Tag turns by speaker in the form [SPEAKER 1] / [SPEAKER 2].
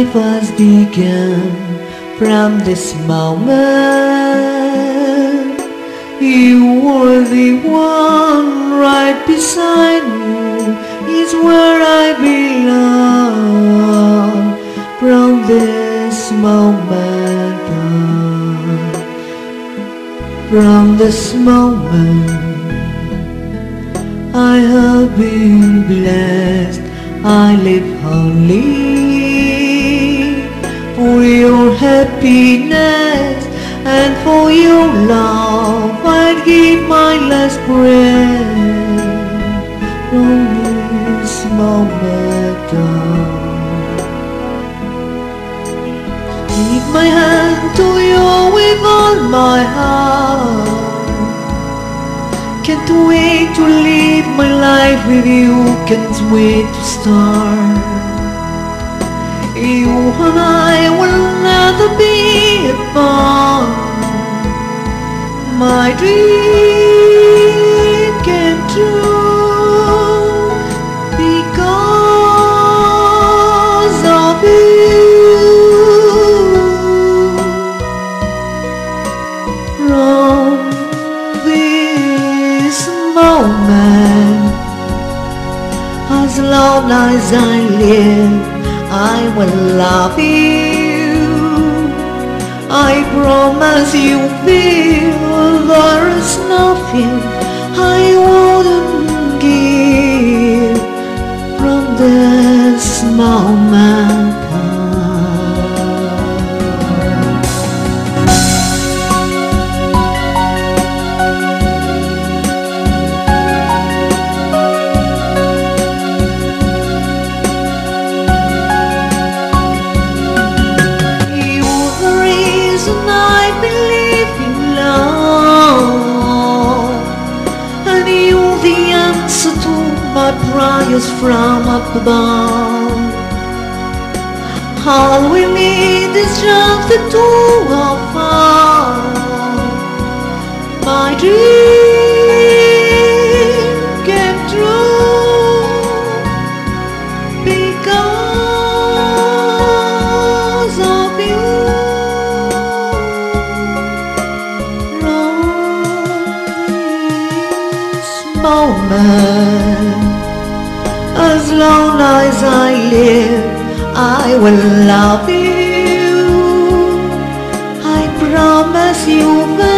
[SPEAKER 1] life has begun from this moment. You are the one right beside me, is where I belong. From this moment on, from this moment, I have been blessed. I live only for your happiness and for your love. I'd give my last breath from this moment on. Give my hand to you with all my heart. Can't wait to live my life with you, can't wait to start. You and I will never be apart. My dream came true because of you. From this moment, as long as I live, I will love you. I promise you feel there is nothing I wouldn't give from this moment on. I believe in love, and you're the answer to my prayers from up above. All we need is just the two of us. My dream came true because of you. Moment, as long as I live, I will love you. I promise you that